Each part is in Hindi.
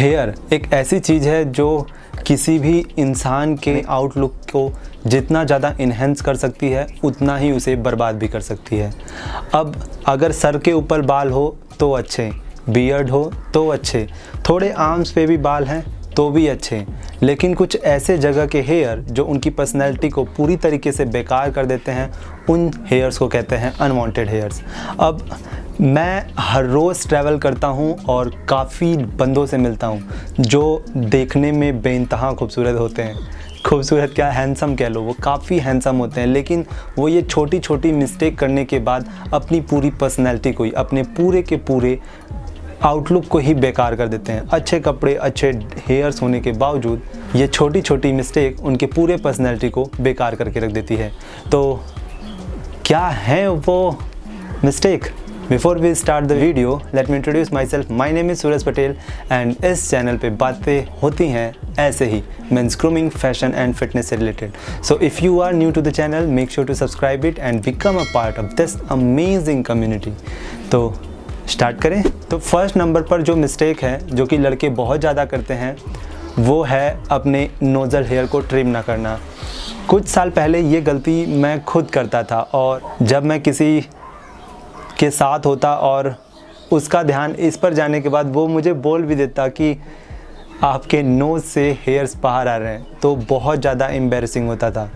हेयर एक ऐसी चीज़ है जो किसी भी इंसान के आउटलुक को जितना ज़्यादा इन्हेंस कर सकती है उतना ही उसे बर्बाद भी कर सकती है। अब अगर सर के ऊपर बाल हो तो अच्छे, बियर्ड हो तो अच्छे, थोड़े आर्म्स पे भी बाल हैं तो भी अच्छे, लेकिन कुछ ऐसे जगह के हेयर जो उनकी पर्सनैलिटी को पूरी तरीके से बेकार कर देते हैं, उन हेयर्स को कहते हैं अनवांटेड हेयर्स। अब मैं हर रोज़ ट्रैवल करता हूं और काफ़ी बंदों से मिलता हूं जो देखने में बेइंतहा खूबसूरत होते हैं। खूबसूरत क्या, हैंडसम कह लो, वो काफ़ी हैंडसम होते हैं, लेकिन वो ये छोटी छोटी मिस्टेक करने के बाद अपनी पूरी पर्सनैलिटी को ही, अपने पूरे के पूरे आउटलुक को ही बेकार कर देते हैं। अच्छे कपड़े, अच्छे हेयर्स होने के बावजूद ये छोटी छोटी मिस्टेक उनके पूरे पर्सनैलिटी को बेकार करके रख देती है। तो क्या है वो mistake? Before we start the video, let me introduce myself. My name is Suraj Patel and इस चैनल पे बातें होती हैं ऐसे ही men's grooming, fashion and fitness से related. So if you are new to the channel, make sure to subscribe it and become a part of this amazing community. तो स्टार्ट करें। तो फर्स्ट नंबर पर जो मिस्टेक है जो कि लड़के बहुत ज़्यादा करते हैं वो है अपने नोज़ल हेयर को ट्रिम ना करना। कुछ साल पहले ये गलती मैं खुद करता था और जब मैं किसी के साथ होता और उसका ध्यान इस पर जाने के बाद वो मुझे बोल भी देता कि आपके नोज़ से हेयर्स बाहर आ रहे हैं, तो बहुत ज़्यादा एम्बैरेसिंग होता था।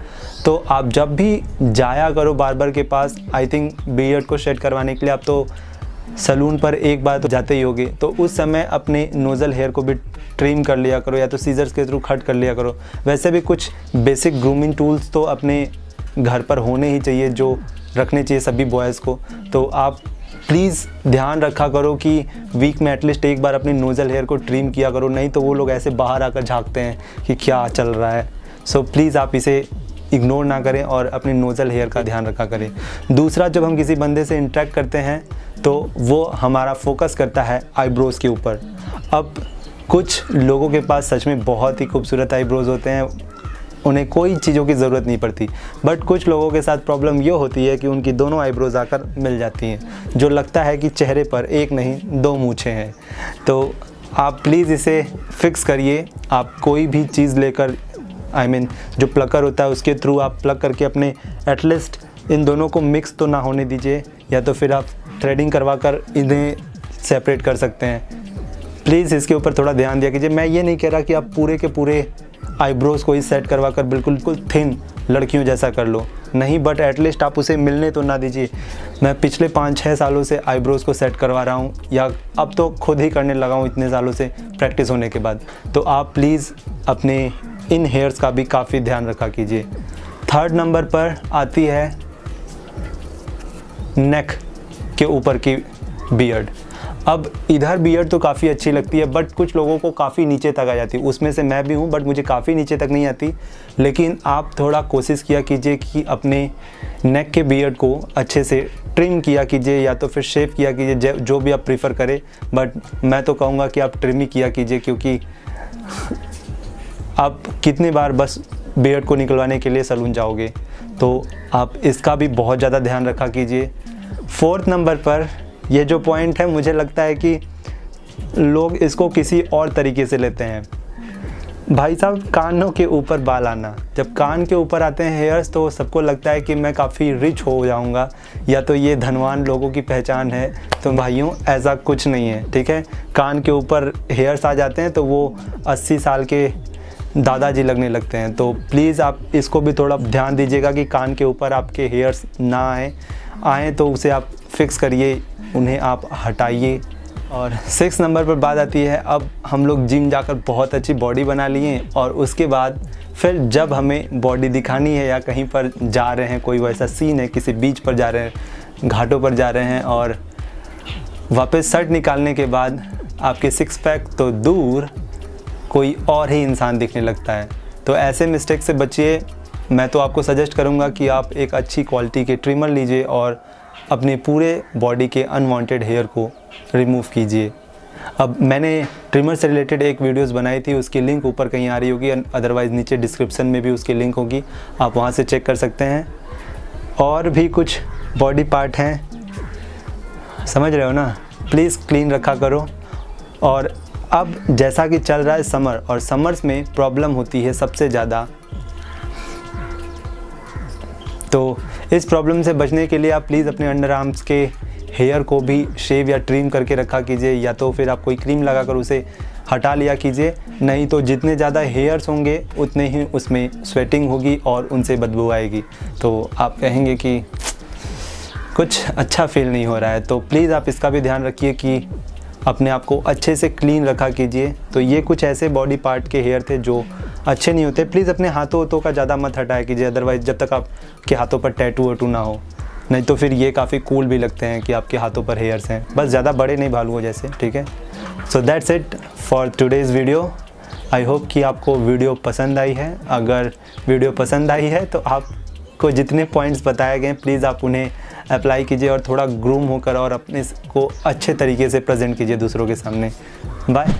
तो आप जब भी जाया करो बार्बर के पास, आई थिंक बियर्ड को शेड करवाने के लिए आप तो सैलून पर एक बार तो जाते ही होगे, तो उस समय अपने नोज़ल हेयर को भी ट्रिम कर लिया करो या तो सीजर्स के थ्रू कट कर लिया करो। वैसे भी कुछ बेसिक ग्रूमिंग टूल्स तो अपने घर पर होने ही चाहिए जो रखने चाहिए सभी बॉयज़ को। तो आप प्लीज़ ध्यान रखा करो कि वीक में एटलीस्ट एक बार अपनी नोज़ल हेयर को ट्रिम किया करो, नहीं तो वो लोग ऐसे बाहर आकर झांकते हैं कि क्या चल रहा है। सो प्लीज़ आप इसे इग्नोर ना करें और अपनी नोज़ल हेयर का ध्यान रखा करें। दूसरा, जब हम किसी बंदे से इंटरेक्ट करते हैं तो वो हमारा फोकस करता है आईब्रोज़ के ऊपर। अब कुछ लोगों के पास सच में बहुत ही खूबसूरत आईब्रोज़ होते हैं, उन्हें कोई चीज़ों की ज़रूरत नहीं पड़ती, बट कुछ लोगों के साथ प्रॉब्लम ये होती है कि उनकी दोनों आईब्रोज़ आकर मिल जाती हैं, जो लगता है कि चेहरे पर एक नहीं दो मूंछें हैं। तो आप प्लीज़ इसे फिक्स करिए। आप कोई भी चीज़ लेकर, जो प्लकर होता है उसके थ्रू आप प्लग करके अपने एटलीस्ट इन दोनों को मिक्स तो ना होने दीजिए, या तो फिर आप थ्रेडिंग करवा कर इन्हें सेपरेट कर सकते हैं। प्लीज़ इसके ऊपर थोड़ा ध्यान दिया कीजिए। मैं ये नहीं कह रहा कि आप पूरे के पूरे आईब्रोज़ को ही सेट करवा कर बिल्कुल थिन लड़कियों जैसा कर लो, नहीं, बट एटलीस्ट आप उसे मिलने तो ना दीजिए। मैं पिछले 5-6 सालों से आईब्रोज़ को सेट करवा रहा हूँ, या अब तो खुद ही करने लगा हूँ इतने सालों से प्रैक्टिस होने के बाद। तो आप प्लीज़ अपने इन हेयर्स का भी काफ़ी ध्यान रखा कीजिए। थर्ड नंबर पर आती है नेक के ऊपर की बियर्ड। अब इधर बियर्ड तो काफ़ी अच्छी लगती है, बट कुछ लोगों को काफ़ी नीचे तक आ जाती है, उसमें से मैं भी हूँ, बट मुझे काफ़ी नीचे तक नहीं आती। लेकिन आप थोड़ा कोशिश किया कीजिए कि अपने नेक के बियर्ड को अच्छे से ट्रिम किया कीजिए या तो फिर शेव किया कीजिए, जो भी आप प्रीफर करें, बट मैं तो कहूँगा कि आप ट्रिम ही किया कीजिए, क्योंकि आप कितनी बार बस बियर्ड को निकलवाने के लिए सैलून जाओगे। तो आप इसका भी बहुत ज़्यादा ध्यान रखा कीजिए। फोर्थ नंबर पर ये जो पॉइंट है, मुझे लगता है कि लोग इसको किसी और तरीके से लेते हैं। भाई साहब, कानों के ऊपर बाल आना, जब कान के ऊपर आते हैं हेयर्स तो सबको लगता है कि मैं काफ़ी रिच हो जाऊंगा या तो ये धनवान लोगों की पहचान है। तो भाइयों, ऐसा कुछ नहीं है, ठीक है। कान के ऊपर हेयर्स आ जाते हैं तो वो 80 साल के दादाजी लगने लगते हैं। तो प्लीज़ आप इसको भी थोड़ा ध्यान दीजिएगा कि कान के ऊपर आपके हेयर्स ना आए तो उसे आप फिक्स करिए, उन्हें आप हटाइए। और 6 नंबर पर बात आती है, अब हम लोग जिम जाकर बहुत अच्छी बॉडी बना लिए और उसके बाद फिर जब हमें बॉडी दिखानी है या कहीं पर जा रहे हैं, कोई वैसा सीन है, किसी बीच पर जा रहे हैं, घाटों पर जा रहे हैं, और वापस शर्ट निकालने के बाद आपके 6 पैक तो दूर कोई और ही इंसान दिखने लगता है। तो ऐसे मिस्टेक से बचिए। मैं तो आपको सजेस्ट करूंगा कि आप एक अच्छी क्वालिटी के ट्रिमर लीजिए और अपने पूरे बॉडी के अनवांटेड हेयर को रिमूव कीजिए। अब मैंने ट्रिमर से रिलेटेड एक वीडियोस बनाई थी, उसकी लिंक ऊपर कहीं आ रही होगी, अदरवाइज़ नीचे डिस्क्रिप्शन में भी उसकी लिंक होगी, आप वहां से चेक कर सकते हैं। और भी कुछ बॉडी पार्ट हैं, समझ रहे हो ना, प्लीज़ क्लीन रखा करो। और अब जैसा कि चल रहा है समर, और समर्स में प्रॉब्लम होती है सबसे ज़्यादा, तो इस प्रॉब्लम से बचने के लिए आप प्लीज़ अपने अंडर आर्म्स के हेयर को भी शेव या ट्रिम करके रखा कीजिए, या तो फिर आप कोई क्रीम लगाकर उसे हटा लिया कीजिए। नहीं तो जितने ज़्यादा हेयर्स होंगे उतने ही उसमें स्वेटिंग होगी और उनसे बदबू आएगी, तो आप कहेंगे कि कुछ अच्छा फील नहीं हो रहा है। तो प्लीज़ आप इसका भी ध्यान रखिए कि अपने आप को अच्छे से क्लीन रखा कीजिए। तो ये कुछ ऐसे बॉडी पार्ट के हेयर थे जो अच्छे नहीं होते। प्लीज़ अपने हाथों का ज़्यादा मत हटाया कीजिए, अदरवाइज़ जब तक आपके हाथों पर टैटू वैटू ना हो, नहीं तो फिर ये काफ़ी कूल भी लगते हैं कि आपके हाथों पर हेयर्स हैं, बस ज़्यादा बड़े नहीं भालुओं जैसे, ठीक है। So that's it for today's video. I hope कि आपको वीडियो पसंद आई है। अगर वीडियो पसंद आई है तो आपको जितने पॉइंट्स बताए गए प्लीज़ आप उन्हें अप्लाई कीजिए और थोड़ा ग्रूम होकर और अपने को अच्छे तरीके से प्रेजेंट कीजिए दूसरों के सामने। बाय।